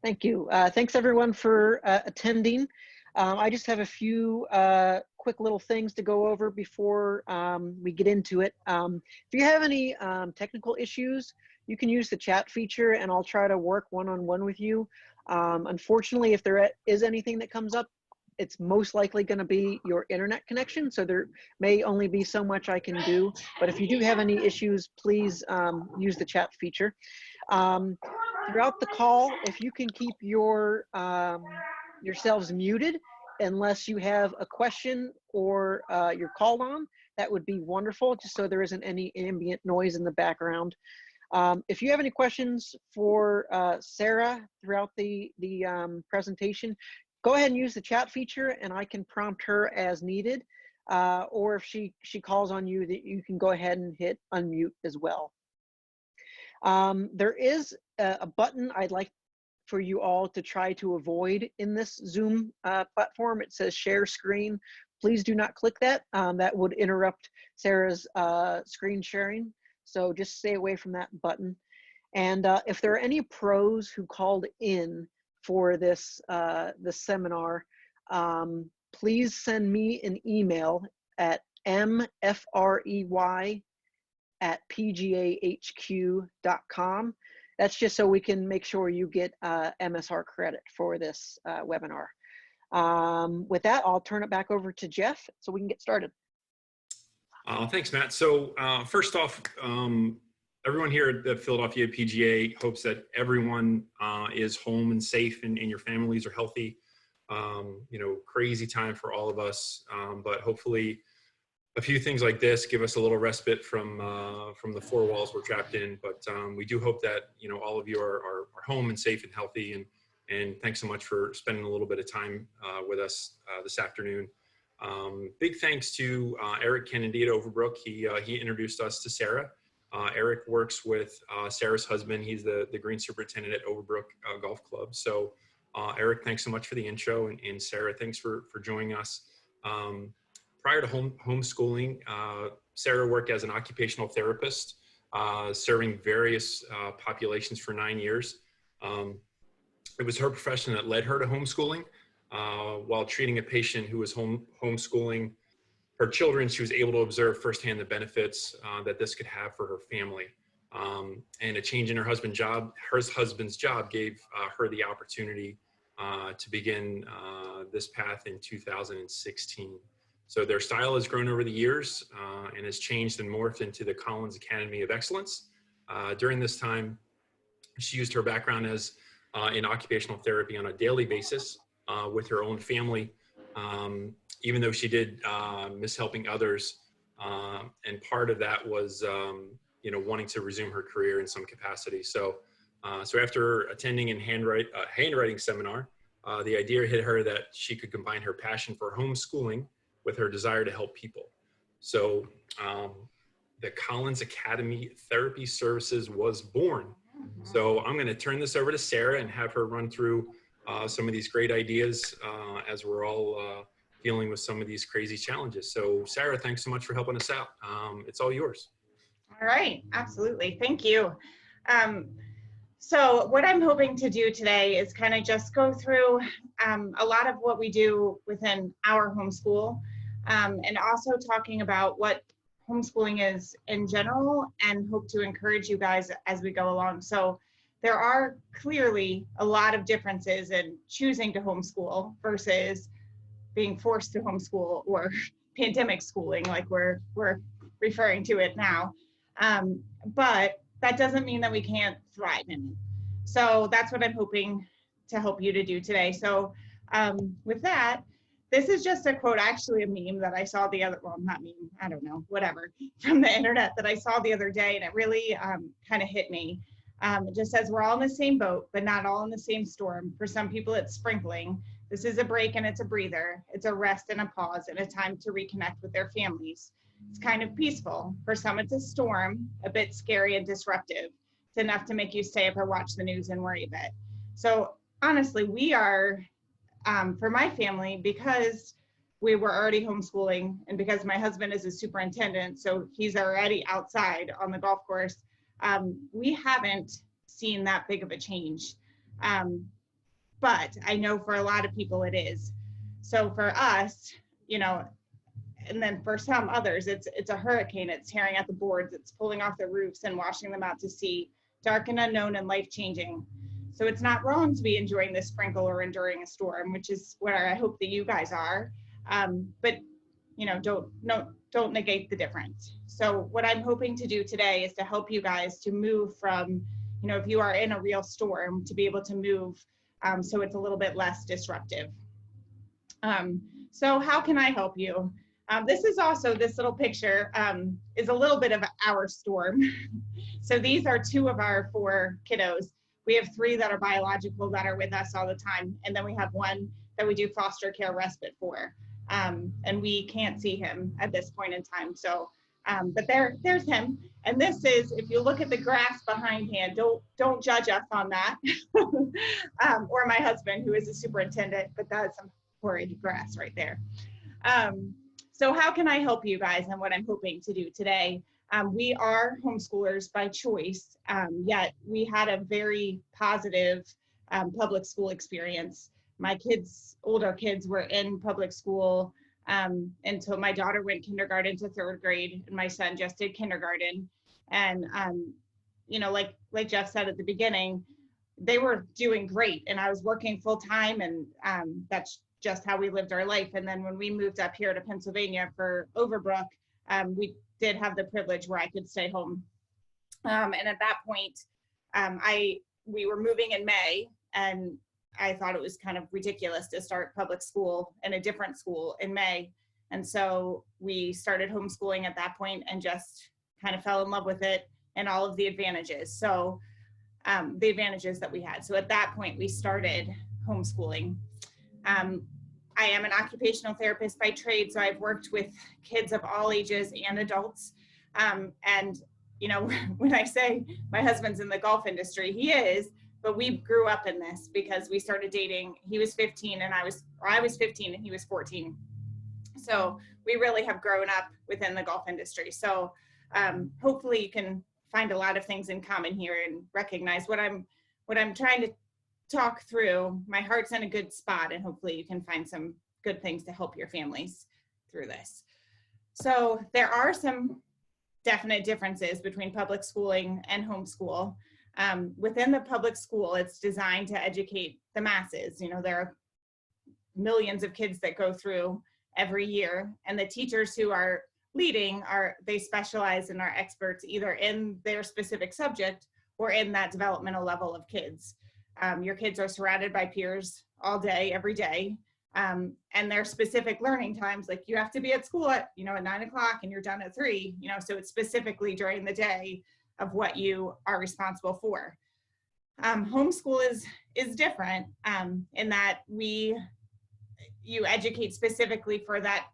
Thank you. Thanks everyone for attending. I just have a few quick little things to go over before we get into it. If you have any technical issues, you can use the chat feature and I'll try to work one-on-one with you. Unfortunately, if there is anything that comes up, it's most likely going to be your internet connection. So there may only be so much I can do. But if you do have any issues, please use the chat feature. Throughout the call, if you can keep your yourselves muted unless you have a question or you're called on, that would be wonderful, just so there isn't any ambient noise in the background. If you have any questions for Sarah throughout the presentation, go ahead and use the chat feature and I can prompt her as needed. Or if she calls on you, that you can go ahead and hit unmute as well. There is a button I'd like for you all to try to avoid in this Zoom platform. It says share screen. Please do not click that. That would interrupt Sarah's screen sharing. So just stay away from that button. And if there are any pros who called in for this, this seminar, please send me an email at mfrey@pgahq.com. That's just so we can make sure you get MSR credit for this webinar. With that, I'll turn it back over to Jeff so we can get started. Thanks, Matt. So first off, everyone here at the Philadelphia PGA hopes that everyone is home and safe and your families are healthy. You know, crazy time for all of us, but hopefully a few things like this give us a little respite from the four walls we're trapped in. But we do hope that, you know, all of you are home and safe and healthy. And thanks so much for spending a little bit of time with us this afternoon. Big thanks to Eric Kennedy at Overbrook. He introduced us to Sarah. Eric works with Sarah's husband. He's the green superintendent at Overbrook Golf Club. So Eric, thanks so much for the intro. And Sarah, thanks for joining us. Prior to homeschooling, Sarah worked as an occupational therapist, serving various populations for 9 years. It was her profession that led her to homeschooling. While treating a patient who was homeschooling her children, she was able to observe firsthand the benefits that this could have for her family. And a change in her husband's job gave her the opportunity to begin this path in 2016. So their style has grown over the years and has changed and morphed into the Collins Academy of Excellence. During this time, she used her background as in occupational therapy on a daily basis with her own family, even though she did miss helping others. And part of that was, you know, wanting to resume her career in some capacity. So after attending a handwriting seminar, the idea hit her that she could combine her passion for homeschooling with her desire to help people. So the Collins Academy Therapy Services was born. So I'm going to turn this over to Sarah and have her run through some of these great ideas as we're all dealing with some of these crazy challenges. So Sarah, thanks so much for helping us out. It's all yours. All right, absolutely. Thank you. So what I'm hoping to do today is kind of just go through a lot of what we do within our homeschool, and also talking about what homeschooling is in general, and hope to encourage you guys as we go along. So there are clearly a lot of differences in choosing to homeschool versus being forced to homeschool, or pandemic schooling like we're referring to it now. But that doesn't mean that we can't thrive in it. So that's what I'm hoping to help you to do today. So with that, this is just a quote, actually a meme that I saw the other, well, not meme, I don't know, whatever, from the internet that I saw the other day, and it really kind of hit me. It just says, we're all in the same boat, but not all in the same storm. For some people, it's sprinkling. This is a break and it's a breather. It's a rest and a pause and a time to reconnect with their families. It's kind of peaceful. For some, it's a storm, a bit scary and disruptive. It's enough to make you stay up or watch the news and worry a bit. So honestly, we are, for my family, because we were already homeschooling and because my husband is a superintendent, so he's already outside on the golf course, we haven't seen that big of a change. but I know for a lot of people it is. So for us, you know, and then for some others, it's a hurricane. It's tearing at the boards, it's pulling off the roofs and washing them out to sea, dark and unknown and life-changing. So it's not wrong to be enjoying this sprinkle or enduring a storm, which is where I hope that you guys are. But you know, don't negate the difference. So what I'm hoping to do today is to help you guys to move from, you know, if you are in a real storm, to be able to move so it's a little bit less disruptive. So how can I help you? This is also, this little picture is a little bit of our storm. So these are 2 of our 4 kiddos. We have 3 that are biological that are with us all the time. And then we have 1 that we do foster care respite for. And we can't see him at this point in time. So, but there's him. And this is, if you look at the grass behindhand, don't judge us on that. Or my husband, who is a superintendent, but that's some horrid grass right there. So how can I help you guys, and what I'm hoping to do today? We are homeschoolers by choice, yet we had a very positive public school experience. My kids, older kids, were in public school until my daughter went kindergarten to 3rd grade, and my son just did kindergarten. And you know, like Jeff said at the beginning, they were doing great, and I was working full time, and that's just how we lived our life. And then when we moved up here to Pennsylvania for Overbrook, we did have the privilege where I could stay home. And at that point, we were moving in May, and I thought it was kind of ridiculous to start public school in a different school in May. And so we started homeschooling at that point and just kind of fell in love with it and all of the advantages. So the advantages that we had. So at that point, we started homeschooling. I am an occupational therapist by trade, so I've worked with kids of all ages and adults. And, you know, when I say my husband's in the golf industry, he is, but we grew up in this because we started dating. He was 15 and I was 15 and he was 14. So we really have grown up within the golf industry. So hopefully you can find a lot of things in common here and recognize what I'm trying to talk through. My heart's in a good spot, and hopefully you can find some good things to help your families through this. So there are some definite differences between public schooling and homeschool. Within the public school, it's designed to educate the masses. You know, there are millions of kids that go through every year, and the teachers who are leading they specialize and are experts either in their specific subject or in that developmental level of kids. Your kids are surrounded by peers all day, every day, and their specific learning times, like you have to be at school at 9 o'clock and you're done at 3, so it's specifically during the day of what you are responsible for. Homeschool is different in that you educate specifically for that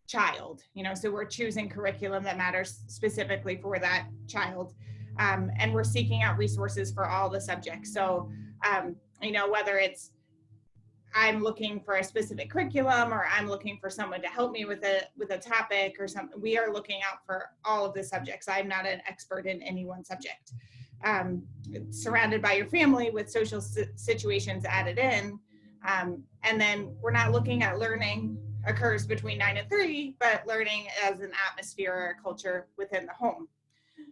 child, so we're choosing curriculum that matters specifically for that child, and we're seeking out resources for all the subjects. So whether it's I'm looking for a specific curriculum or I'm looking for someone to help me with a topic or something, we are looking out for all of the subjects. I'm not an expert in any one subject. Surrounded by your family with social situations added in, and then we're not looking at learning occurs between 9 and 3, but learning as an atmosphere or a culture within the home.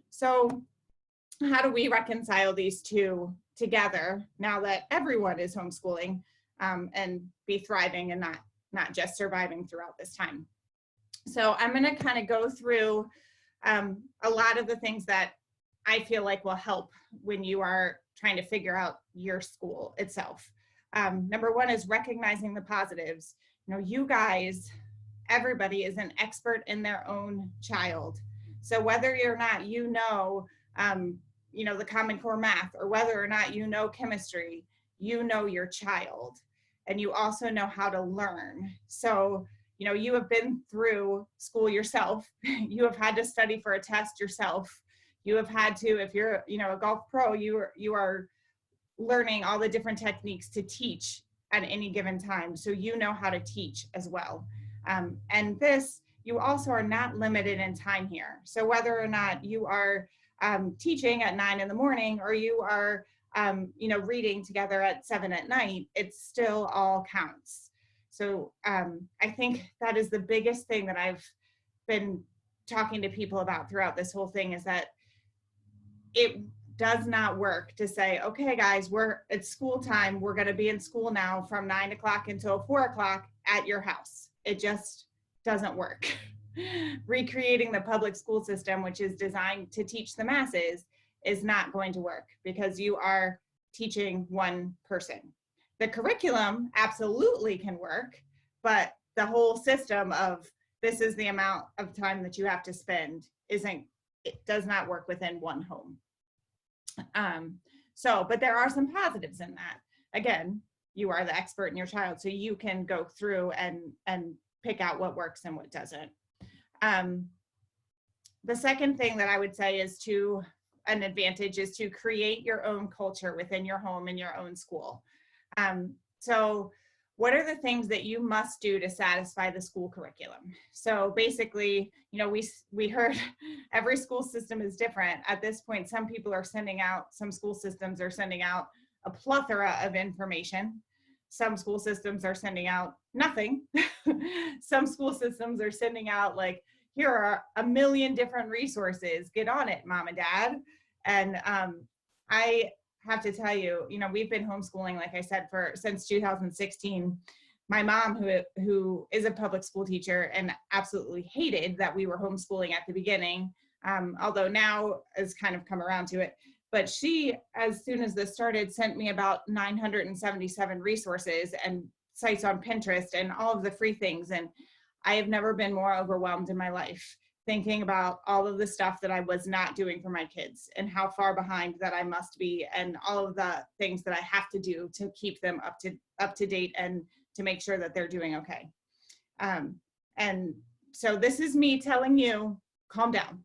So how do we reconcile these two together now that everyone is homeschooling and be thriving and not just surviving throughout this time? So I'm going to kind of go through a lot of the things that I feel like will help when you are trying to figure out your school itself. Number one is recognizing the positives. You guys, everybody is an expert in their own child. So whether or not the Common Core math, or whether or not chemistry, your child, and you also know how to learn. So, you have been through school yourself. You have had to study for a test yourself. You have had to, if you're, a golf pro, you are learning all the different techniques to teach at any given time. So you know how to teach as well. And this, you also are not limited in time here. So whether or not you are teaching at 9 in the morning, or you are reading together at 7 at night, it still all counts. So I think that is the biggest thing that I've been talking to people about throughout this whole thing, is that it does not work to say, okay, guys, it's school time. We're going to be in school now from 9 o'clock until 4 o'clock at your house. It just doesn't work. Recreating the public school system, which is designed to teach the masses, is not going to work, because you are teaching one person. The curriculum absolutely can work, but the whole system of this is the amount of time that you have to spend it does not work within one home. But there are some positives in that. Again, you are the expert in your child, so you can go through and pick out what works and what doesn't. The second thing that I would say is an advantage is to create your own culture within your home and your own school. So what are the things that you must do to satisfy the school curriculum? So basically, we heard every school system is different. At this point, some school systems are sending out a plethora of information. Some school systems are sending out nothing. Some school systems are sending out like, here are 1 million different resources. Get on it, mom and dad. And I have to tell you, we've been homeschooling, like I said, since 2016. My mom, who is a public school teacher and absolutely hated that we were homeschooling at the beginning, although now has kind of come around to it. But she, as soon as this started, sent me about 977 resources and sites on Pinterest and all of the free things. And I have never been more overwhelmed in my life, thinking about all of the stuff that I was not doing for my kids and how far behind that I must be, and all of the things that I have to do to keep them up to date and to make sure that they're doing okay. And so this is me telling you, calm down.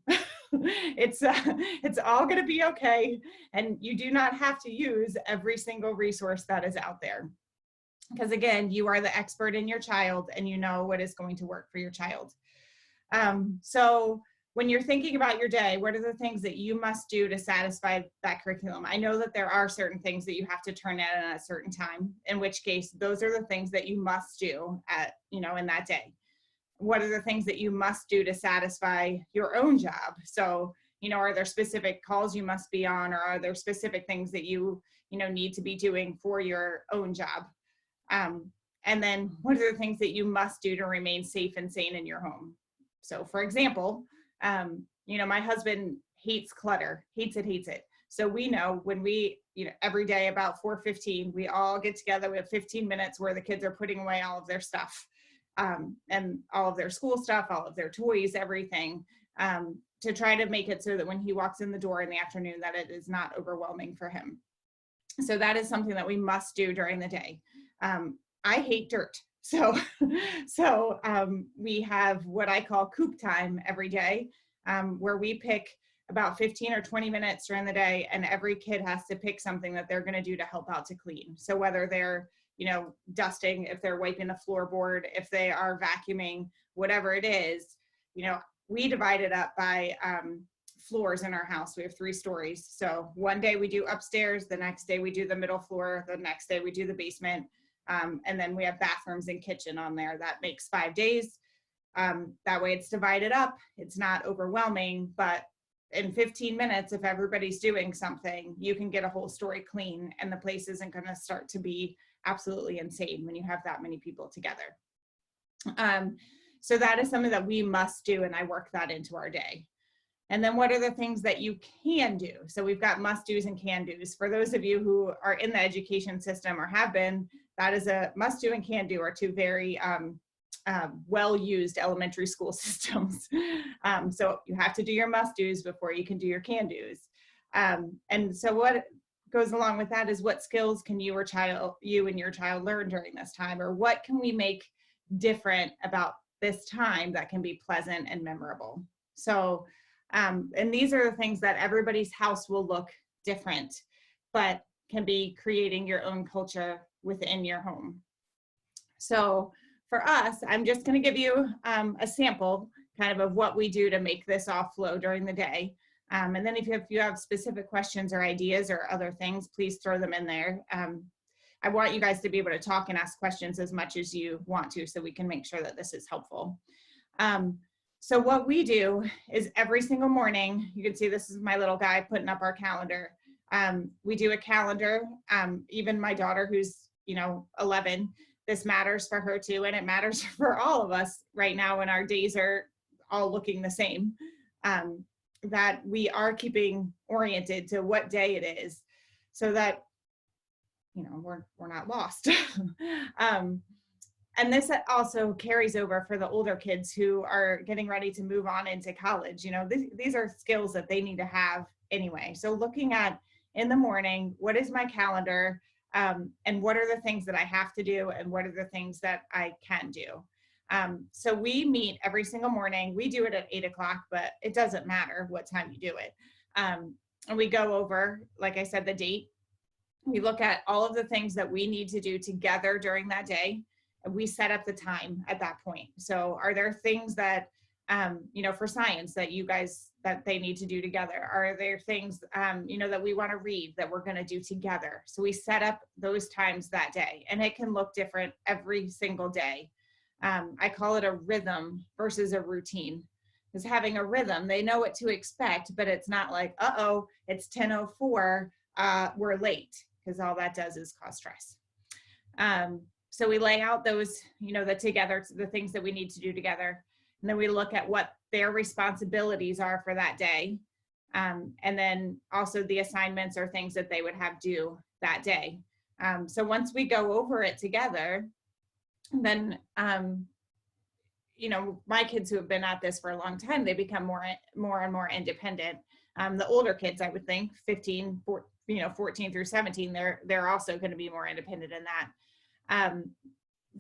It's all going to be okay, and you do not have to use every single resource that is out there, because again, you are the expert in your child and you know what is going to work for your child. So when you're thinking about your day, what are the things that you must do to satisfy that curriculum? I know that there are certain things that you have to turn in at a certain time, in which case those are the things that you must do in that day. What are the things that you must do to satisfy your own job? So, are there specific calls you must be on, or are there specific things that you need to be doing for your own job? And then what are the things that you must do to remain safe and sane in your home? So for example, my husband hates clutter, hates it. So we know when we, every day about 4:15, we all get together. We have 15 minutes where the kids are putting away all of their stuff, and all of their school stuff, all of their toys, everything, to try to make it so that when he walks in the door in the afternoon, that it is not overwhelming for him. So that is something that we must do during the day. I hate dirt. So we have what I call coop time every day, where we pick about 15 or 20 minutes during the day, and every kid has to pick something that they're going to do to help out to clean. So whether they're, dusting, if they're wiping the floorboard, if they are vacuuming, whatever it is, we divide it up by floors in our house. We have 3 stories. So one day we do upstairs, the next day we do the middle floor, the next day we do the basement. And then we have bathrooms and kitchen on there. That makes 5 days. That way it's divided up. It's not overwhelming, but in 15 minutes, if everybody's doing something, you can get a whole story clean, and the place isn't going to start to be absolutely insane when you have that many people together. So that is something that we must do, and I work that into our day. And then what are the things that you can do? So we've got must do's and can do's. For those of you who are in the education system or have been, that is a must do and can do are 2 very well-used elementary school systems. So you have to do your must do's before you can do your can do's. And so what goes along with that is, what skills can you and your child learn during this time, or what can we make different about this time that can be pleasant and memorable? So, and these are the things that everybody's house will look different, but can be creating your own culture within your home. So for us, I'm just going to give you a sample kind of what we do to make this all flow during the day. And then if you have specific questions or ideas or other things, please throw them in there. I want you guys to be able to talk and ask questions as much as you want to, so we can make sure that this is helpful. So what we do is every single morning, you can see this is my little guy putting up our calendar. We do a calendar. Even my daughter, who's 11, this matters for her too, and it matters for all of us right now when our days are all looking the same. That we are keeping oriented to what day it is, so that we're not lost. And this also carries over for the older kids who are getting ready to move on into college. These are skills that they need to have anyway. So looking at in the morning, what is my calendar, and what are the things that I have to do, and what are the things that I can do. So we meet every single morning. We do it at 8 o'clock, but it doesn't matter what time you do it. And we go over, like I said, the date. We look at all of the things that we need to do together during that day. And we set up the time at that point. So are there things that, for science that they need to do together? Are there things, that we want to read that we're going to do together? So we set up those times that day, and it can look different every single day. I call it a rhythm versus a routine. Because having a rhythm, they know what to expect, but it's not like, uh-oh, it's 10:04, we're late, because all that does is cause stress. So we lay out those, the things that we need to do together. And then we look at what their responsibilities are for that day. And then also the assignments or things that they would have due that day. So once we go over it together, then, my kids who have been at this for a long time, they become more and more independent. The older kids, I would think 14 through 17, they're also going to be more independent in that.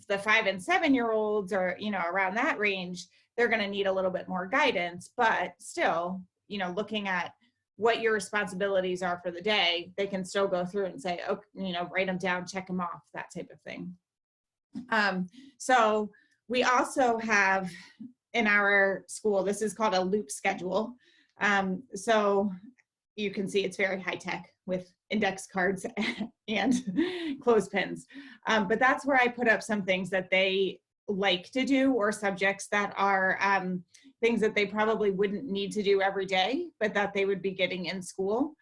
The 5 and 7-year-olds are, around that range, they're going to need a little bit more guidance, but still, looking at what your responsibilities are for the day, they can still go through and say, oh, write them down, check them off, that type of thing. So we also have in our school, this is called a loop schedule. So you can see it's very high tech with index cards and clothespins. But that's where I put up some things that they like to do, or subjects that are things that they probably wouldn't need to do every day, but that they would be getting in school.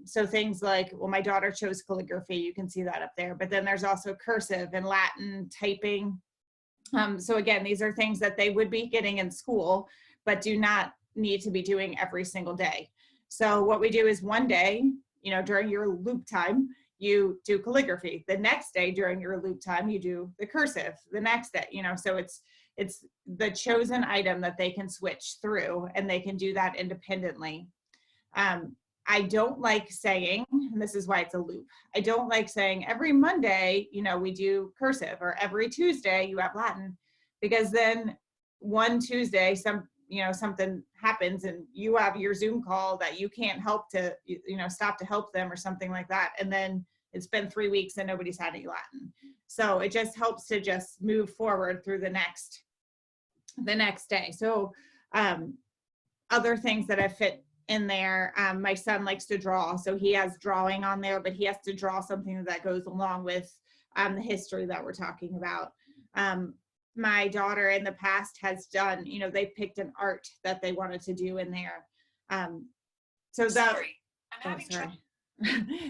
So things like, well, my daughter chose calligraphy, you can see that up there, but then there's also cursive and Latin, typing. So again, these are things that they would be getting in school, but do not need to be doing every single day. So what we do is one day, during your loop time, you do calligraphy. The next day during your loop time, you do the cursive. The next day, so it's the chosen item that they can switch through, and they can do that independently. I don't like saying, and this is why it's a loop, I don't like saying every Monday, we do cursive, or every Tuesday you have Latin, because then one Tuesday, something happens and you have your Zoom call that you can't help to, stop to help them or something like that. And then it's been 3 weeks and nobody's had any Latin. So it just helps to just move forward through the next day. So other things that have fit in there, my son likes to draw, so he has drawing on there, but he has to draw something that goes along with the history that we're talking about. My daughter in the past has done, they picked an art that they wanted to do in there. So that,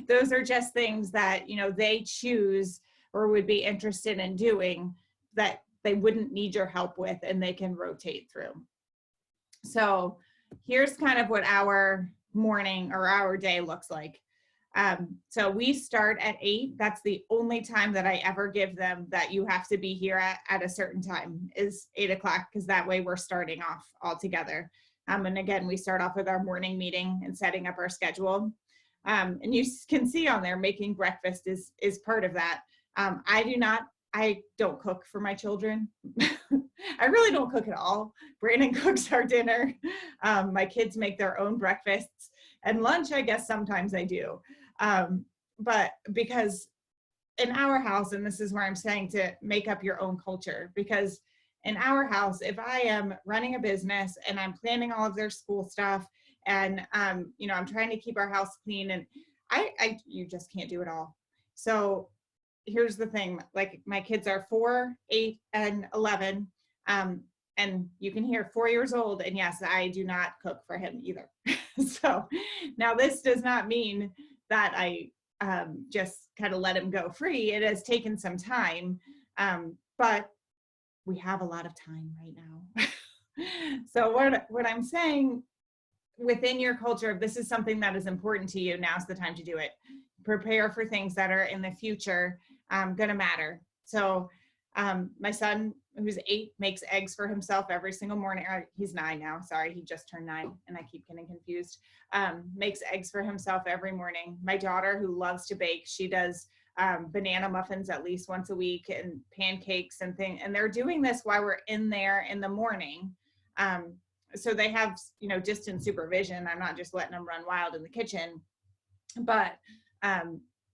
those are just things that, they choose or would be interested in doing that they wouldn't need your help with, and they can rotate through. So here's kind of what our morning or our day looks like. So we start at 8. That's the only time that I ever give them that you have to be here at a certain time, is 8 o'clock, because that way we're starting off all together. And again, we start off with our morning meeting and setting up our schedule. And you can see on there, making breakfast is part of that. I don't cook for my children. I really don't cook at all. Brandon cooks our dinner. My kids make their own breakfasts, and lunch, I guess sometimes I do. But because in our house, and this is where I'm saying to make up your own culture, because in our house, if I am running a business and I'm planning all of their school stuff And, you know, I'm trying to keep our house clean, and you just can't do it all. So here's the thing, like my kids are 4, 8, and 11. And you can hear 4 years old. And yes, I do not cook for him either. So now this does not mean that I just kind of let him go free. It has taken some time, but we have a lot of time right now. So what I'm saying, within your culture, if this is something that is important to you, now's the time to do it. Prepare for things that are in the future gonna matter. So my son, who's 8, makes eggs for himself every single morning. He's 9 now, sorry, he just turned 9 and I keep getting confused. Makes eggs for himself every morning. My daughter, who loves to bake, she does banana muffins at least once a week, and pancakes and things. And they're doing this while we're in there in the morning. So they have, you know, distant supervision. I'm not just letting them run wild in the kitchen, but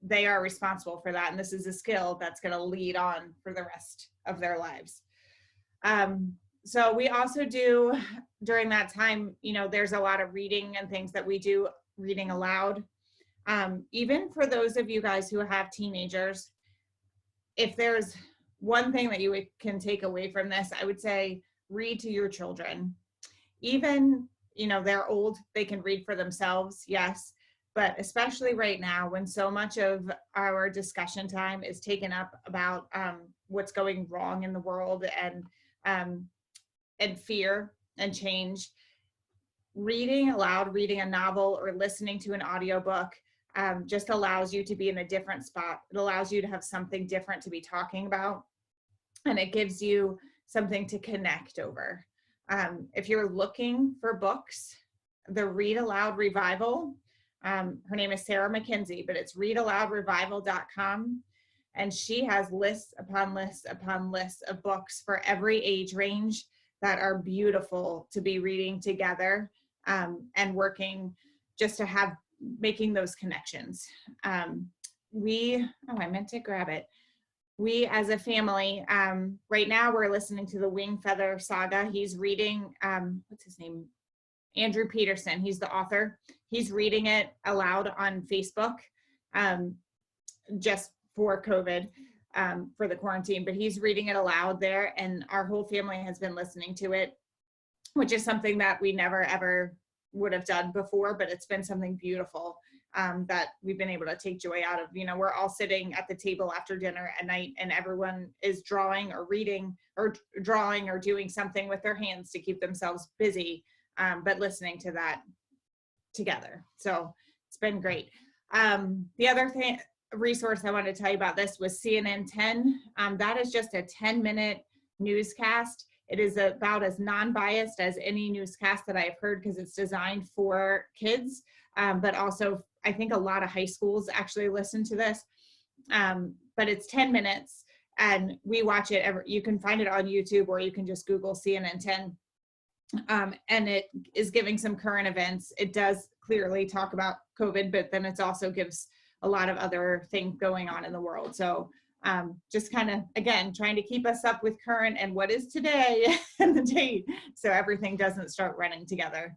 they are responsible for that. And this is a skill that's going to lead on for the rest of their lives. So we also do during that time, you know, there's a lot of reading and things that we do, reading aloud. Even for those of you guys who have teenagers, if there's one thing that you can take away from this, I would say read to your children. Even, you know, they're old, they can read for themselves, yes, but especially right now when so much of our discussion time is taken up about what's going wrong in the world and fear and change, reading aloud, reading a novel or listening to an audiobook just allows you to be in a different spot. It allows you to have something different to be talking about, and it gives you something to connect over. If you're looking for books, the Read Aloud Revival, her name is Sarah McKenzie, but it's readaloudrevival.com. And she has lists upon lists upon lists of books for every age range that are beautiful to be reading together and working just to have, making those connections. I meant to grab it. We as a family, right now we're listening to the Wing Feather Saga. He's reading, what's his name? Andrew Peterson, he's the author. He's reading it aloud on Facebook just for COVID, for the quarantine, but he's reading it aloud there, and our whole family has been listening to it, which is something that we never ever would have done before, but it's been something beautiful that we've been able to take joy out of. You know, we're all sitting at the table after dinner at night and everyone is drawing or reading or drawing or doing something with their hands to keep themselves busy, but listening to that together. So it's been great. The other resource I wanted to tell you about this was CNN 10. That is just a 10-minute newscast. It is about as non-biased as any newscast that I've heard because it's designed for kids, but also I think a lot of high schools actually listen to this. But it's 10 minutes and we watch it. You can find it on YouTube or you can just Google CNN 10. And it is giving some current events. It does clearly talk about COVID, but then it also gives a lot of other things going on in the world. So just kind of, again, trying to keep us up with current and what is today and the date, so everything doesn't start running together.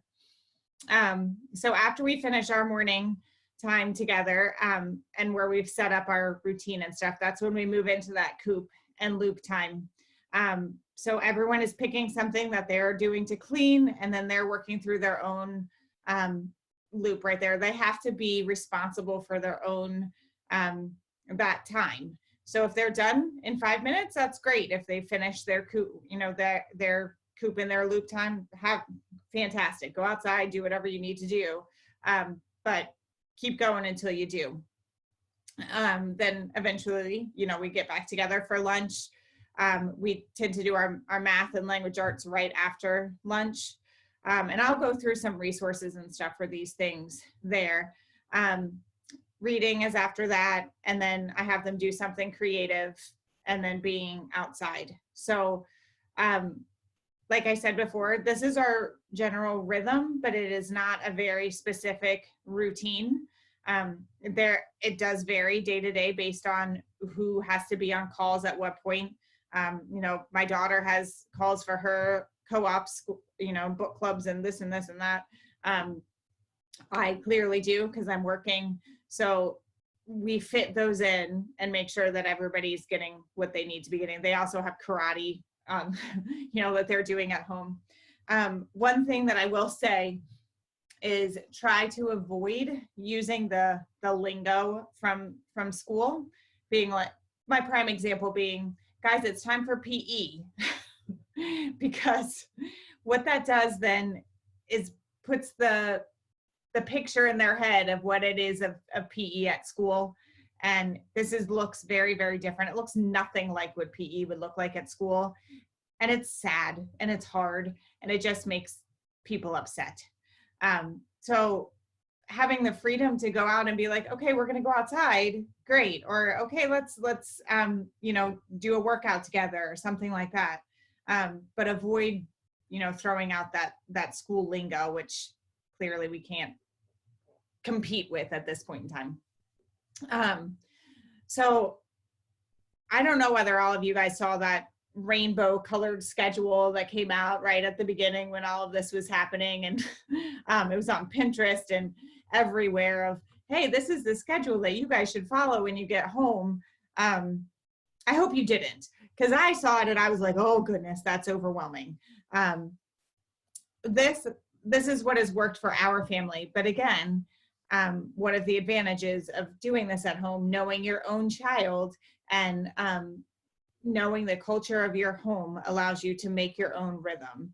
So after we finish our morning time together and where we've set up our routine and stuff, that's when we move into that coop and loop time. So everyone is picking something that they're doing to clean, and then they're working through their own loop right there. They have to be responsible for their own that time. So if they're done in 5 minutes, that's great. If they finish their coop, you know, their coop in their loop time, fantastic. Go outside, do whatever you need to do, but keep going until you do. Then eventually, you know, we get back together for lunch. We tend to do our math and language arts right after lunch. And I'll go through some resources and stuff for these things there. Reading is after that, and then I have them do something creative, and then being outside. So like I said before, this is our general rhythm, but it is not a very specific routine. It does vary day to day based on who has to be on calls at what point. You know, my daughter has calls for her co-ops, you know, book clubs and this and this and that. I clearly do because I'm working. So we fit those in and make sure that everybody's getting what they need to be getting. They also have karate, that they're doing at home. One thing that I will say is try to avoid using the lingo from school, being like, my prime example being, guys, it's time for PE. Because what that does then is puts the picture in their head of what it is of PE at school. And looks very, very different. It looks nothing like what PE would look like at school. And it's sad and it's hard and it just makes people upset. So having the freedom to go out and be like, okay, we're going to go outside. Great. Or, okay, let's do a workout together or something like that. But avoid, throwing out that school lingo, which clearly we can't compete with at this point in time. So I don't know whether all of you guys saw that rainbow colored schedule that came out right at the beginning when all of this was happening, and it was on Pinterest and everywhere of, hey, this is the schedule that you guys should follow when you get home. I hope you didn't, because I saw it and I was like, oh goodness, that's overwhelming. This is what has worked for our family, but again, one of the advantages of doing this at home, knowing your own child and knowing the culture of your home allows you to make your own rhythm.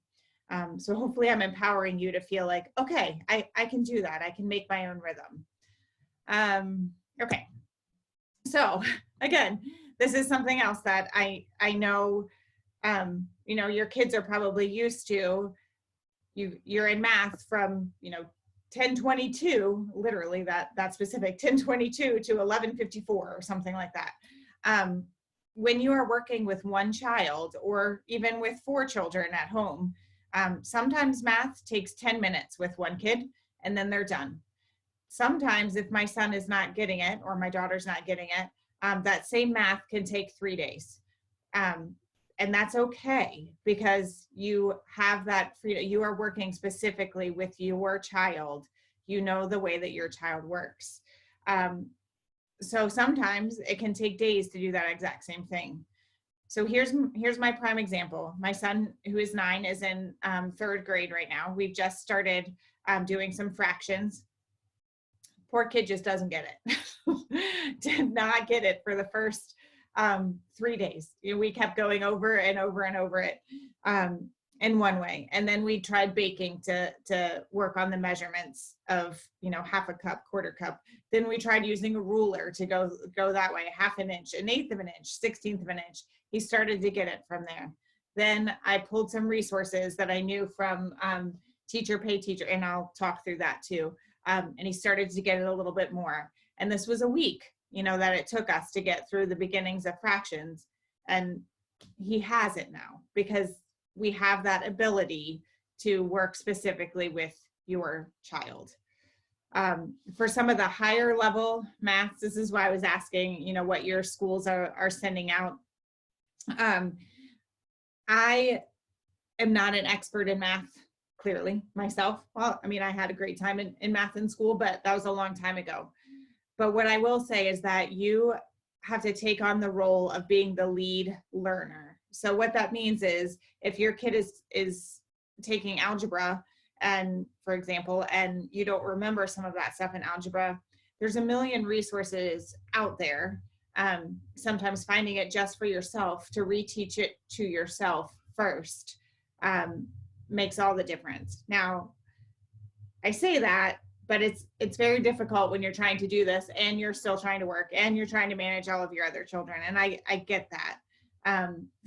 So hopefully I'm empowering you to feel like, okay, I can do that. I can make my own rhythm. Okay. So again, this is something else that I know, your kids are probably used to. You're in math from, 1022, literally that specific 1022 to 1154 or something like that. When you are working with one child or even with 4 children at home, sometimes math takes 10 minutes with one kid and then they're done. Sometimes if my son is not getting it or my daughter's not getting it, that same math can take 3 days. And that's okay because you have that freedom. You are working specifically with your child. You know the way that your child works. So sometimes it can take days to do that exact same thing. So here's my prime example. My son, who is 9, is in 3rd grade right now. We've just started doing some fractions. Poor kid just doesn't get it. Did not get it for the first 3 days. We kept going over and over and over it in one way. And then we tried baking to work on the measurements of, half a cup, quarter cup. Then we tried using a ruler to go that way, 1/2 inch, 1/8 of an inch, 1/16 of an inch. He started to get it from there. Then I pulled some resources that I knew from Teacher Pay Teacher, and I'll talk through that too. And he started to get it a little bit more. And this was a week, that it took us to get through the beginnings of fractions. And he has it now because we have that ability to work specifically with your child. For some of the higher level maths, this is why I was asking, what your schools are sending out. I am not an expert in math, clearly, myself. Well, I had a great time in math in school, but that was a long time ago. But what I will say is that you have to take on the role of being the lead learner. So what that means is if your kid is taking algebra, and for example, and you don't remember some of that stuff in algebra, there's a million resources out there. Sometimes finding it just for yourself to reteach it to yourself first makes all the difference. Now, I say that, but it's very difficult when you're trying to do this and you're still trying to work and you're trying to manage all of your other children. And I get that.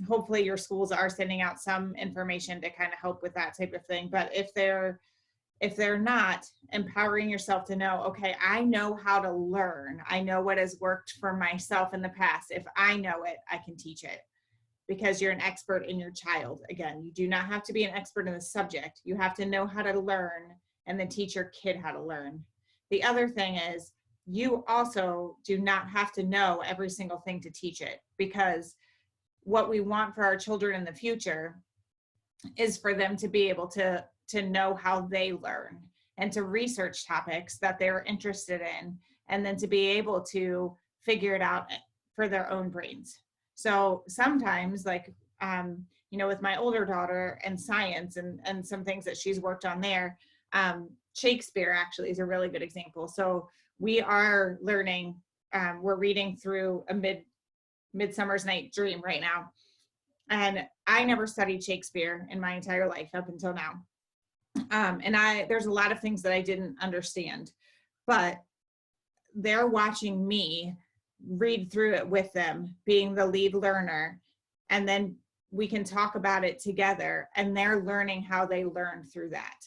Hopefully your schools are sending out some information to kind of help with that type of thing. But if they're not, empowering yourself to know, okay, I know how to learn. I know what has worked for myself in the past. If I know it, I can teach it because you're an expert in your child. Again, you do not have to be an expert in the subject. You have to know how to learn and then teach your kid how to learn. The other thing is you also do not have to know every single thing to teach it, because what we want for our children in the future is for them to be able to know how they learn and to research topics that they're interested in, and then to be able to figure it out for their own brains. So sometimes, like, with my older daughter and science and some things that she's worked on there, Shakespeare actually is a really good example. So we are learning, we're reading through a Midsummer's Night Dream right now. And I never studied Shakespeare in my entire life up until now. And there's a lot of things that I didn't understand, but they're watching me read through it with them, being the lead learner, and then we can talk about it together, and they're learning how they learn through that.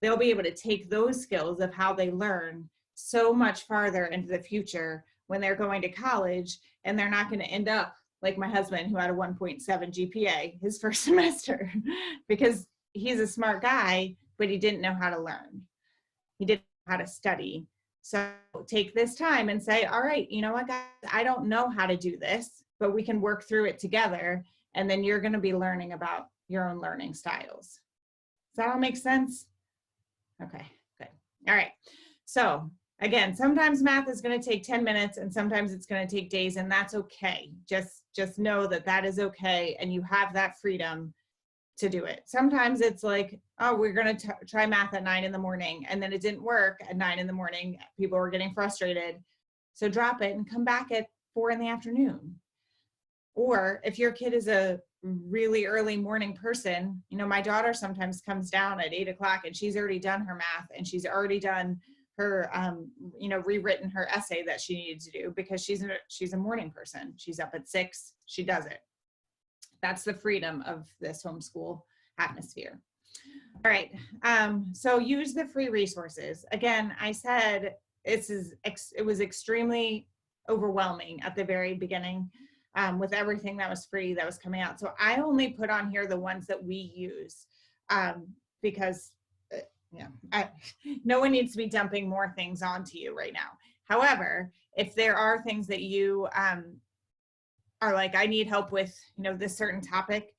They'll be able to take those skills of how they learn so much farther into the future when they're going to college, and they're not going to end up like my husband, who had a 1.7 GPA his first semester, because he's a smart guy, but he didn't know how to learn. He didn't know how to study. So take this time and say, all right, you know what, guys, I don't know how to do this, but we can work through it together. And then you're going to be learning about your own learning styles. Does that all make sense? Okay, good. All right. So again, sometimes math is going to take 10 minutes and sometimes it's going to take days, and that's okay. Just know that that is okay, and you have that freedom to do it. Sometimes it's like, oh, we're going to try math at 9 in the morning, and then it didn't work at 9 in the morning. People were getting frustrated. So drop it and come back at 4 in the afternoon. Or if your kid is a really early morning person, my daughter sometimes comes down at 8 o'clock and she's already done her math, and she's already done her, rewritten her essay that she needed to do, because she's a morning person. She's up at 6, she does it. That's the freedom of this homeschool atmosphere. All right, so use the free resources. Again, I said it was extremely overwhelming at the very beginning with everything that was free that was coming out. So I only put on here the ones that we use because no one needs to be dumping more things onto you right now. However, if there are things that you are like, I need help with, this certain topic,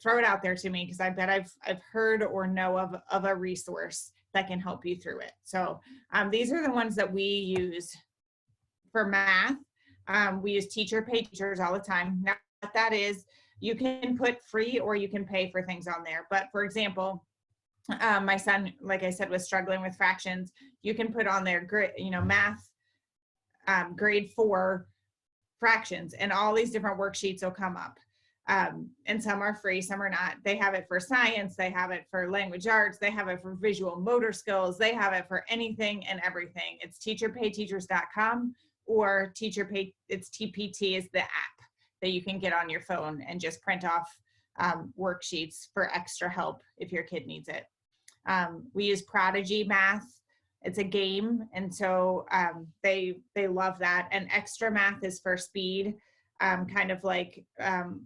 throw it out there to me, because I bet I've heard or know of a resource that can help you through it. So these are the ones that we use for math. We use Teacher Pay Teachers all the time. Now, what that is, you can put free or you can pay for things on there. But for example, my son, like I said, was struggling with fractions. You can put on there, math, grade 4 fractions, and all these different worksheets will come up. And some are free, some are not. They have it for science, they have it for language arts, they have it for visual motor skills, they have it for anything and everything. It's teacherpayteachers.com or it's TPT is the app that you can get on your phone and just print off worksheets for extra help if your kid needs it. We use Prodigy Math. It's a game, and so they love that. And Extra Math is for speed, kind of like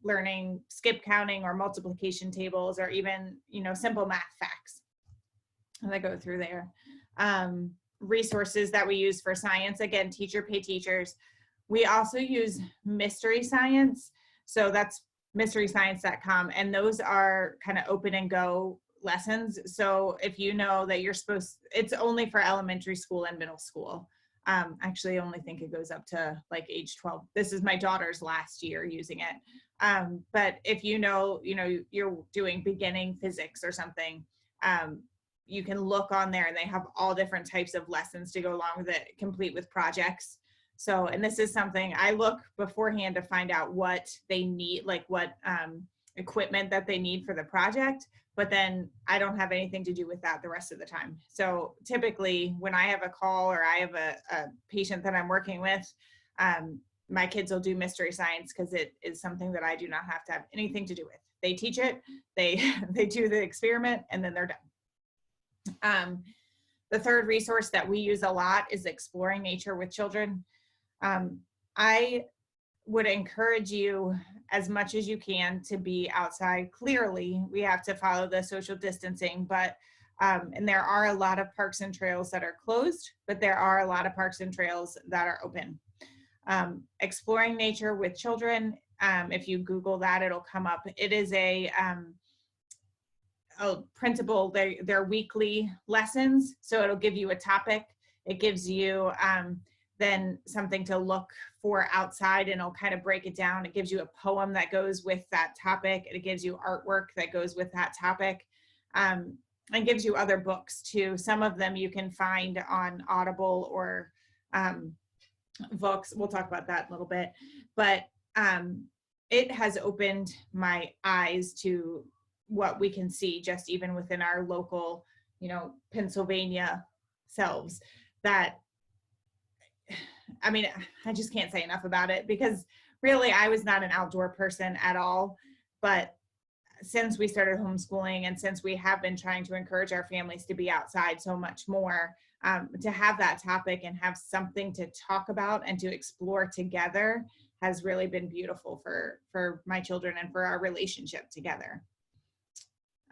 learning skip counting or multiplication tables, or even simple math facts. And I go through there. Resources that we use for science, again, Teacher Pay Teachers. We also use Mystery Science, so that's mysteryscience.com, and those are kind of open and go lessons. So if you know that it's only for elementary school and middle school. Actually, I only think it goes up to like age 12. This is my daughter's last year using it. But if you're doing beginning physics or something, you can look on there, and they have all different types of lessons to go along with it, complete with projects. So, and this is something I look beforehand to find out what they need, like what equipment that they need for the project, but then I don't have anything to do with that the rest of the time. So typically when I have a call or I have a patient that I'm working with, my kids will do Mystery Science, because it is something that I do not have to have anything to do with. They teach it, they do the experiment, and then they're done. The third resource that we use a lot is Exploring Nature with Children. I would encourage you as much as you can to be outside. Clearly, we have to follow the social distancing, but and there are a lot of parks and trails that are closed, but there are a lot of parks and trails that are open. Exploring Nature with Children, if you Google that, it'll come up. It is printable, they're weekly lessons. So it'll give you a topic. It gives you then something to look for outside, and it'll kind of break it down. It gives you a poem that goes with that topic. It gives you artwork that goes with that topic, and gives you other books too. Some of them you can find on Audible or books. We'll talk about that in a little bit, but it has opened my eyes to what we can see just even within our local, Pennsylvania selves. That, I mean, I just can't say enough about it, because really I was not an outdoor person at all. But since we started homeschooling, and since we have been trying to encourage our families to be outside so much more, to have that topic and have something to talk about and to explore together has really been beautiful for my children and for our relationship together.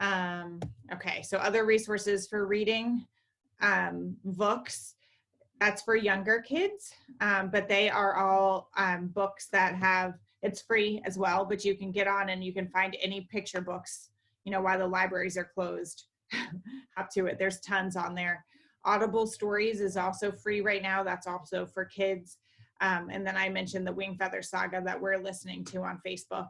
Okay, so other resources for reading, books. That's for younger kids, but they are all books that have, it's free as well, but you can get on and you can find any picture books, while the libraries are closed. Up to it. There's tons on there. Audible Stories is also free right now. That's also for kids. And then I mentioned the Wing Feather Saga that we're listening to on Facebook.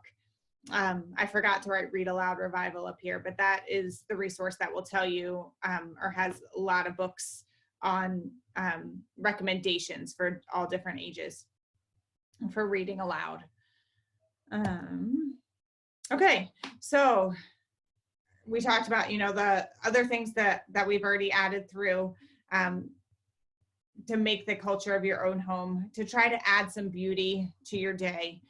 I forgot to write Read Aloud Revival up here, but that is the resource that will tell you, or has a lot of books on recommendations for all different ages for reading aloud. Okay, so we talked about, the other things that we've already added through to make the culture of your own home, to try to add some beauty to your day.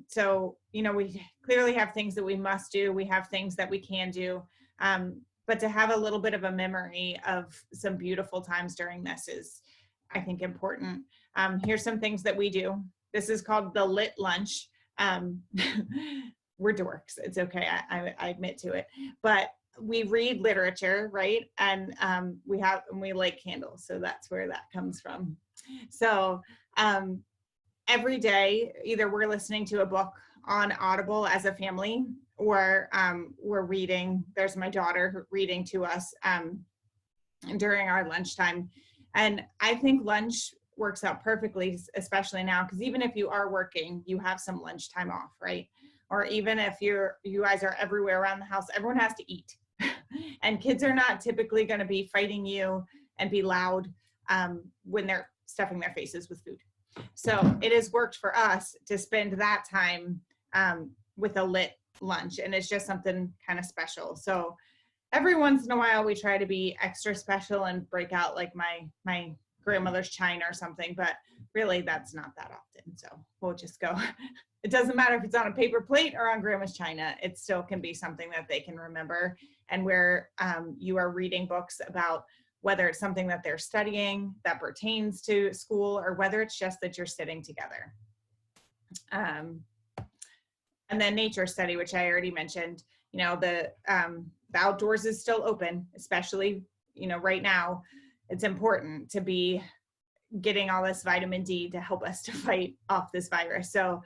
So, we clearly have things that we must do. We have things that we can do. But to have a little bit of a memory of some beautiful times during this is, I think, important. Here's some things that we do. This is called the lit lunch. We're dorks. It's okay. I admit to it. But we read literature, right? And we light candles. So that's where that comes from. So every day, either we're listening to a book on Audible as a family, or we're reading. There's my daughter reading to us during our lunchtime. And I think lunch works out perfectly, especially now, because even if you are working, you have some lunchtime off, right? Or even if you guys are everywhere around the house, everyone has to eat. And kids are not typically going to be fighting you and be loud when they're stuffing their faces with food. So it has worked for us to spend that time with a lit lunch, and it's just something kind of special. So every once in a while we try to be extra special and break out like my grandmother's china or something, but really that's not that often. So we'll just go. It doesn't matter if it's on a paper plate or on grandma's china, it still can be something that they can remember. And where you are reading books about, whether it's something that they're studying that pertains to school, or whether it's just that you're sitting together. And then nature study, which I already mentioned. The outdoors is still open, especially, right now. It's important to be getting all this vitamin D to help us to fight off this virus. So,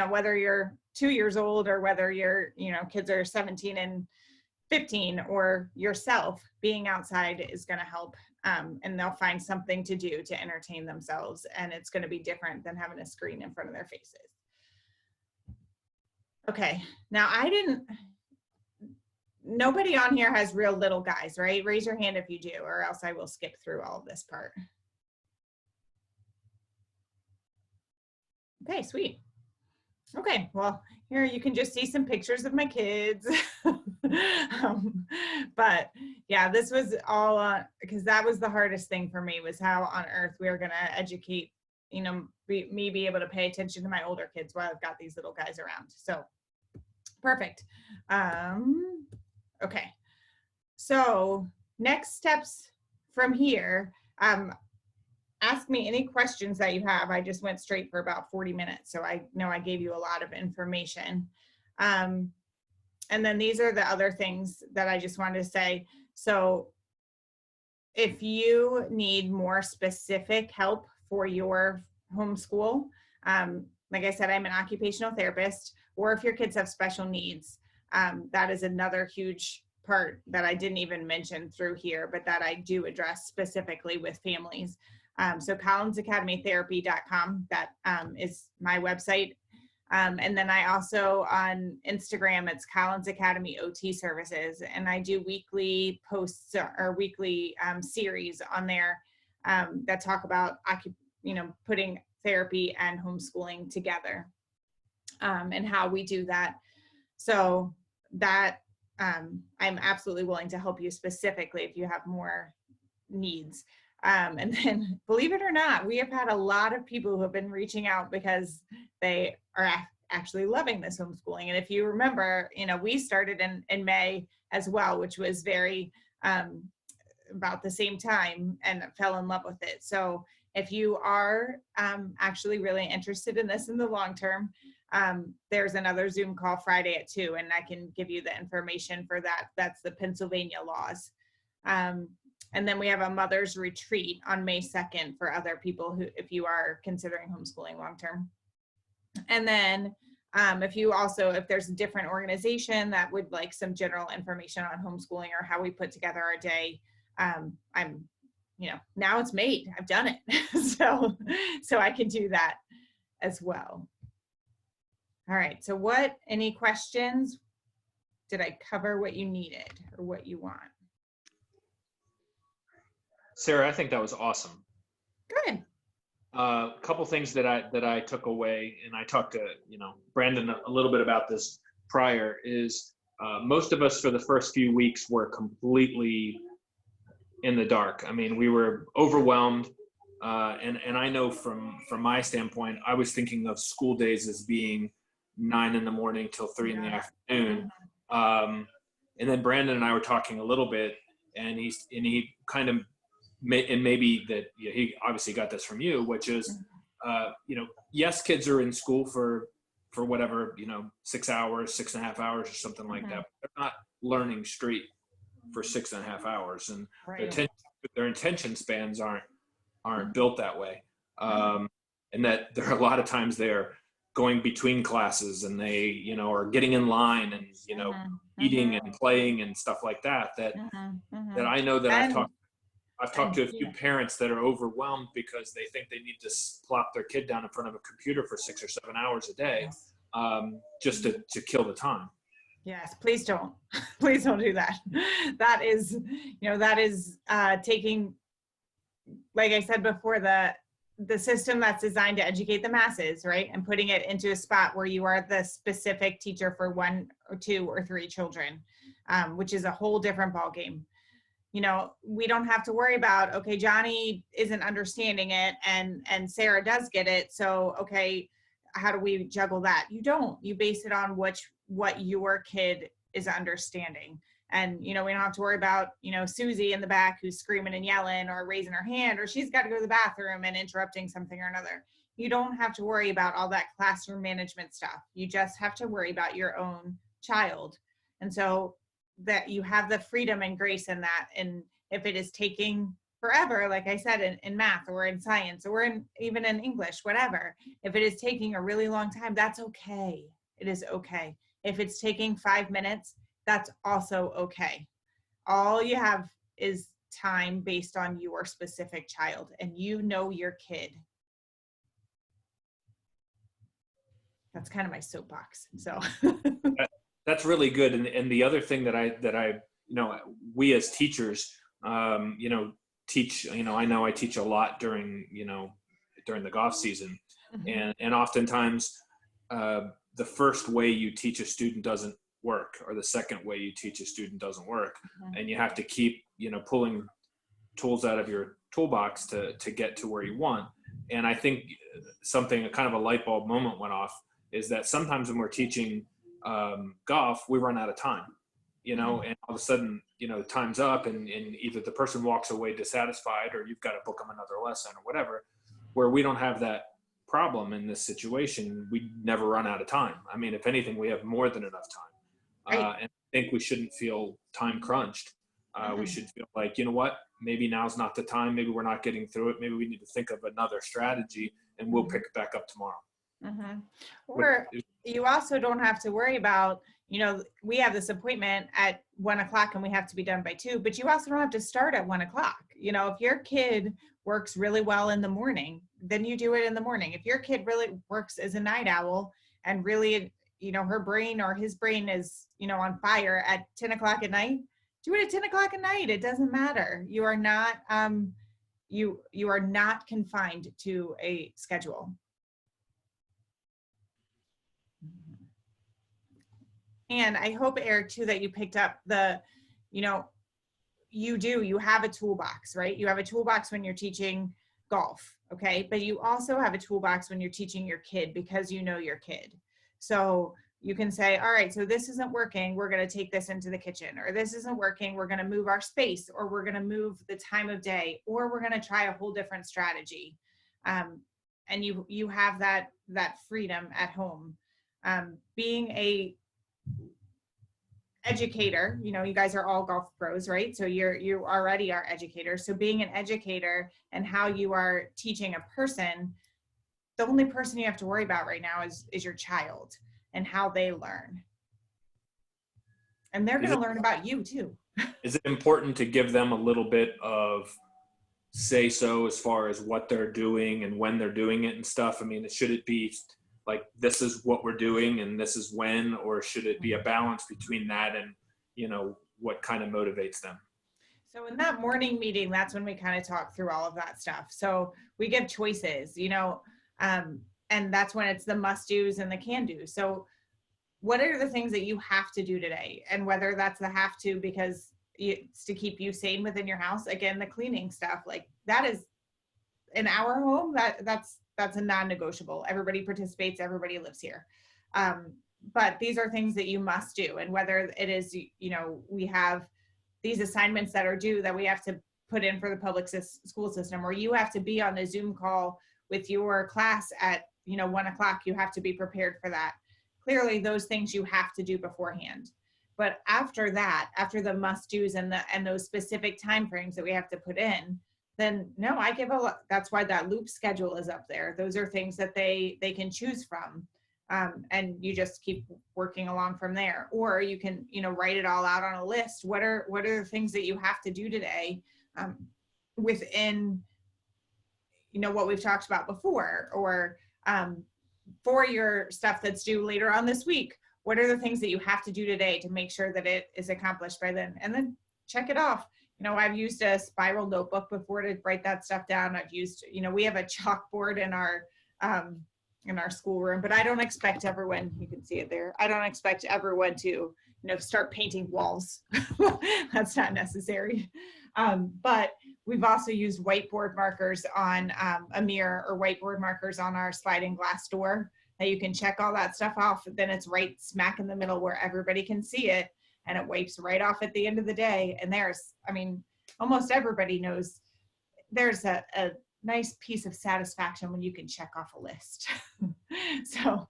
whether you're 2 years old, or whether your, kids are 17 and 15, or yourself, being outside is going to help. And they'll find something to do to entertain themselves. And it's going to be different than having a screen in front of their faces. Okay, now nobody on here has real little guys, right? Raise your hand if you do, or else I will skip through all of this part. Okay, sweet. Okay, well, here you can just see some pictures of my kids. But yeah, this was all because that was the hardest thing for me, was how on earth we were going to educate, me be able to pay attention to my older kids while I've got these little guys around. So perfect. Okay, so next steps from here. Ask me any questions that you have. I just went straight for about 40 minutes, so I know I gave you a lot of information. And then these are the other things that I just wanted to say. So if you need more specific help for your homeschool, like I said, I'm an occupational therapist, or if your kids have special needs, That is another huge part that I didn't even mention through here, but that I do address specifically with families. So collinsacademytherapy.com, that is my website. And then I also on Instagram, it's Collins Academy OT Services, and I do weekly posts or weekly series on there that talk about, putting therapy and homeschooling together and how we do that. So that I'm absolutely willing to help you specifically if you have more needs. And then, believe it or not, we have had a lot of people who have been reaching out because they are actually loving this homeschooling. And if you remember, we started in May as well, which was very about the same time, and fell in love with it. So if you are actually really interested in this in the long term, there's another Zoom call Friday at 2, and I can give you the information for that. That's the Pennsylvania laws. And then we have a mother's retreat on May 2nd for other people who, if you are considering homeschooling long term. And then if there's a different organization that would like some general information on homeschooling or how we put together our day, now it's made. I've done it. so I can do that as well. All right, so any questions? Did I cover what you needed or what you want? Sarah, I think that was awesome. Good. A couple things that I took away, and I talked to Brandon a little bit about this prior, is most of us for the first few weeks were completely in the dark. I mean, we were overwhelmed, and I know from my standpoint, I was thinking of school days as being 9 in the morning till 3 in the afternoon. And then Brandon and I were talking a little bit, and he kind of maybe that he obviously got this from you, which is, yes, kids are in school for whatever, 6 hours, 6.5 hours or something like that. But they're not learning straight for 6.5 hours, and their attention spans aren't built that way. And that there are a lot of times they're going between classes, and they, are getting in line and, eating and playing and stuff like that, that I know that I've talked to a few parents that are overwhelmed because they think they need to plop their kid down in front of a computer for 6 or 7 hours a day, just to kill the time. Yes, please don't. Please don't do that. That is, taking, like I said before, the system that's designed to educate the masses, right? And putting it into a spot where you are the specific teacher for 1 or 2 or 3 children, which is a whole different ballgame. We don't have to worry about, okay, Johnny isn't understanding it and Sarah does get it. So, okay, how do we juggle that? You don't. You base it on what your kid is understanding. And, we don't have to worry about, Susie in the back who's screaming and yelling or raising her hand, or she's got to go to the bathroom and interrupting something or another. You don't have to worry about all that classroom management stuff. You just have to worry about your own child. And so that you have the freedom and grace in that. And if it is taking forever, like I said, in math or in science or even in English, whatever, if it is taking a really long time, that's okay. It is okay. If it's taking 5 minutes, that's also okay. All you have is time based on your specific child, and your kid. That's kind of my soapbox. So that's really good. And the other thing that I we as teachers, teach, I know I teach a lot during the golf season, and oftentimes the first way you teach a student doesn't work, or the second way you teach a student doesn't work, and you have to keep pulling tools out of your toolbox to get to where you want. And I think a kind of a light bulb moment went off is that sometimes when we're teaching golf, we run out of time, and all of a sudden time's up, and either the person walks away dissatisfied, or you've got to book them another lesson or whatever. Where we don't have that problem in this situation, we never run out of time. I mean, if anything, we have more than enough time. And I think we shouldn't feel time crunched. We should feel like, what, maybe now's not the time. Maybe we're not getting through it. Maybe we need to think of another strategy, and we'll pick it back up tomorrow. Or you also don't have to worry about, you know, we have this appointment at 1 o'clock and we have to be done by 2, but you also don't have to start at 1 o'clock. You know, if your kid works really well in the morning, then you do it in the morning. If your kid really works as a night owl and really, you know, her brain or his brain is, you know, on fire at 10 o'clock at night, do it at 10 o'clock at night. It doesn't matter. You are not, you are not confined to a schedule. And I hope, Eric, too, that you picked up the, you know, you have a toolbox, right? You have a toolbox when you're teaching golf, okay? But you also have a toolbox when you're teaching your kid, because you know your kid. So you can say, all right, so this isn't working, we're gonna take this into the kitchen, or this isn't working, we're gonna move our space, or we're gonna move the time of day, or we're gonna try a whole different strategy. And you have that freedom at home. Being a educator, you know, you guys are all golf pros, right? So you already are educators. So being an educator and how you are teaching a person, the only person you have to worry about right now is your child and how they learn. And they're going to learn about you too. Is it important to give them a little bit of say so as far as what they're doing and when they're doing it and stuff? I mean, should it be like, this is what we're doing and this is when, or should it be a balance between that and, you know, what kind of motivates them? So in that morning meeting, that's when we kind of talk through all of that stuff. So we give choices, you know, and that's when it's the must-dos and the can-dos. So what are the things that you have to do today? And whether that's the have to because it's to keep you sane within your house. Again, the cleaning stuff, like that is in our home, that's a non-negotiable. Everybody participates, everybody lives here. But these are things that you must do. And whether it is, you know, we have these assignments that are due that we have to put in for the public school system, or you have to be on a Zoom call with your class at, you know, 1 o'clock, you have to be prepared for that. Clearly those things you have to do beforehand. But after that, after the must-dos and those specific timeframes that we have to put in, then no, I give a lot. That's why that loop schedule is up there. Those are things that they can choose from. And you just keep working along from there. Or you can, you know, write it all out on a list. What are the things that you have to do today within, you know, what we've talked about before, or for your stuff that's due later on this week, what are the things that you have to do today to make sure that it is accomplished by then? And then check it off. You know, I've used a spiral notebook before to write that stuff down. I've used, you know, we have a chalkboard in our schoolroom, but I don't expect everyone, you can see it there. I don't expect everyone to, you know, start painting walls. That's not necessary. But we've also used whiteboard markers on a mirror, or whiteboard markers on our sliding glass door that you can check all that stuff off. Then it's right smack in the middle where everybody can see it, and it wipes right off at the end of the day. And there's, I mean, almost everybody knows there's a nice piece of satisfaction when you can check off a list. So,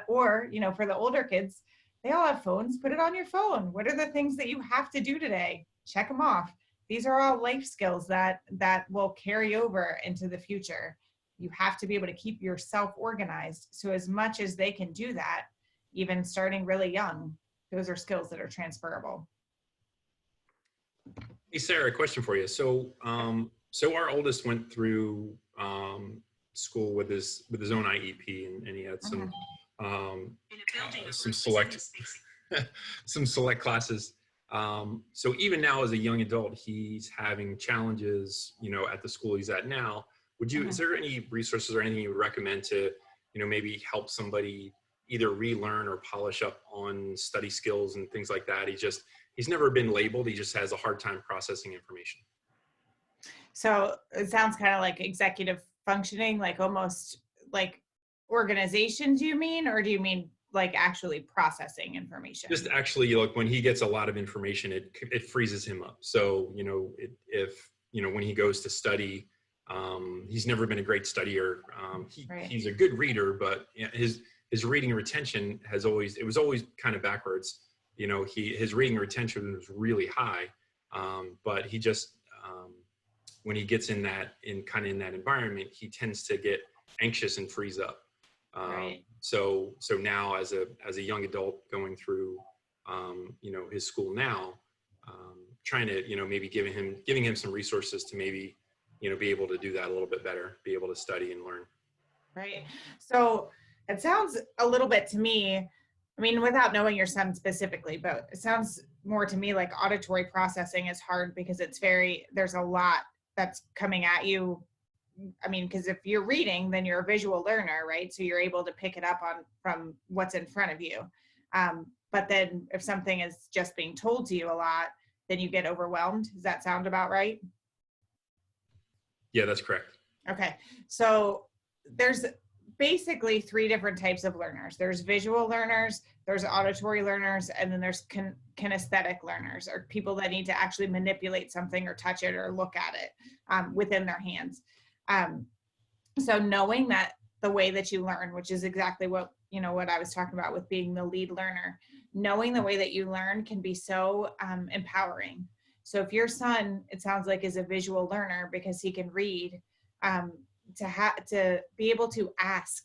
or, you know, for the older kids, they all have phones, put it on your phone. What are the things that you have to do today? Check them off. These are all life skills that will carry over into the future. You have to be able to keep yourself organized. So as much as they can do that, even starting really young, those are skills that are transferable. Hey, Sarah, a question for you. So, so our oldest went through school with his own IEP, and he had some select some select classes. So even now, as a young adult, he's having challenges, you know, at the school he's at now. Would you? Is there any resources or anything you would recommend to, you know, maybe help somebody either relearn or polish up on study skills and things like that? He's never been labeled. He just has a hard time processing information. So it sounds kind of like executive functioning, like almost like organization, do you mean? Or do you mean like actually processing information? Just actually, like when he gets a lot of information, it freezes him up. So, you know, if, you know, when he goes to study, he's never been a great studier. He's a good reader, but his reading retention it was always kind of backwards. You know, his reading retention was really high, but he just, when he gets in that environment, he tends to get anxious and freeze up. So now as a young adult going through you know, his school now, trying to, you know, maybe giving him some resources to maybe, you know, be able to do that a little bit better, be able to study and learn. Right. So it sounds a little bit to me, I mean, without knowing your son specifically, but it sounds more to me like auditory processing is hard because there's a lot that's coming at you. I mean, because if you're reading, then you're a visual learner, right? So you're able to pick it up from what's in front of you. But then if something is just being told to you a lot, then you get overwhelmed. Does that sound about right? Yeah, that's correct. Okay. So there's basically 3 different types of learners. There's visual learners, there's auditory learners, and then there's kinesthetic learners, or people that need to actually manipulate something or touch it or look at it within their hands. So knowing that the way that you learn, which is exactly what I was talking about with being the lead learner, knowing the way that you learn can be so empowering. So if your son, it sounds like, is a visual learner because he can read, to be able to ask,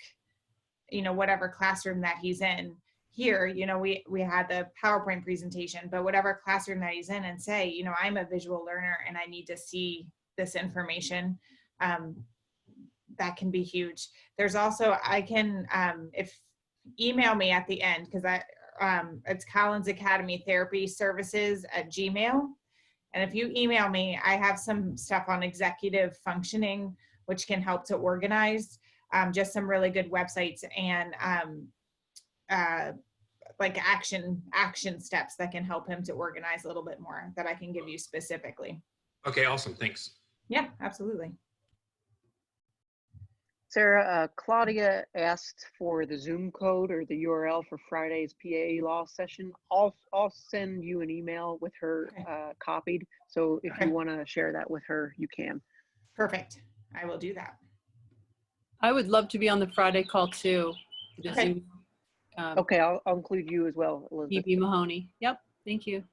whatever classroom that he's in here, we had the PowerPoint presentation, but whatever classroom that he's in, and say, I'm a visual learner and I need to see this information, that can be huge. There's also, I can, if email me at the end, because it's Collins Academy Therapy Services at Gmail. And if you email me, I have some stuff on executive functioning, which can help to organize, just some really good websites and like action steps that can help him to organize a little bit more, that I can give you specifically. Okay, awesome. Thanks. Yeah, absolutely. Sarah, Claudia asked for the Zoom code or the URL for Friday's PAE law session. I'll send you an email with her copied. So if you want to share that with her, you can. Perfect. I will do that. I would love to be on the Friday call too. The Okay. Zoom, Okay, I'll include you as well, Elizabeth. E.B. Mahoney. Yep. Thank you.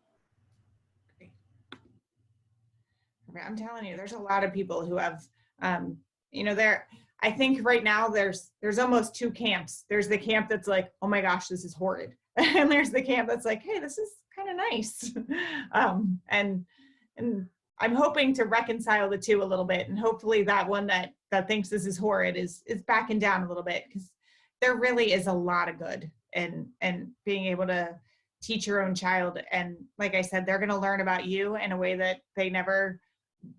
I'm telling you, there's a lot of people who have, I think right now there's almost 2 camps. There's the camp that's like, oh my gosh, this is horrid. And there's the camp that's like, hey, this is kind of nice. And I'm hoping to reconcile the 2 a little bit. And hopefully that one that thinks this is horrid is backing down a little bit, because there really is a lot of good and being able to teach your own child. And like I said, they're going to learn about you in a way that they never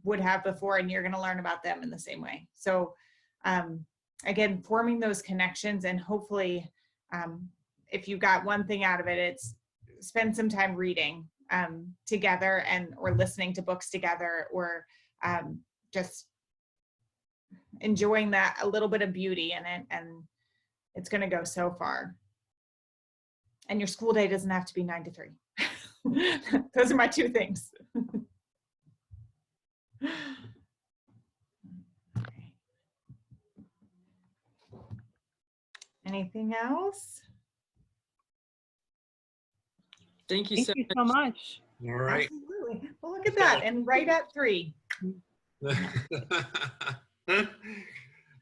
would have before, and you're going to learn about them in the same way. So again, forming those connections, and hopefully if you got one thing out of it, it's spend some time reading together, or listening to books together, or just enjoying that a little bit of beauty in it, and it's going to go so far. And your school day doesn't have to be 9 to 3. Those are my 2 things. Okay. Anything else? Thank you Thank you so much. All right. Absolutely. Well, look at that. And right at 3.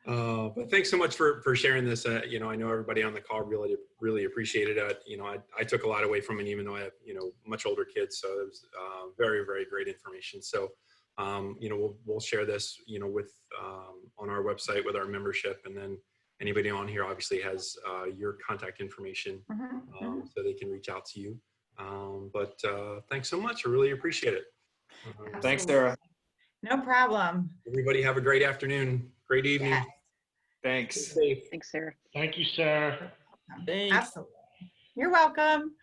But thanks so much for sharing this. I know everybody on the call really appreciated it. I took a lot away from it, even though I have, much older kids. So it was very, very great information. So, we'll share this, with on our website with our membership, and then anybody on here obviously has your contact information, so they can reach out to you. But thanks so much. I really appreciate it. Thanks, Sarah. No problem. Everybody have a great afternoon. Great evening. Yes. Thanks. Thanks, Sarah. Thank you, Sarah. Thanks. Absolutely. You're welcome.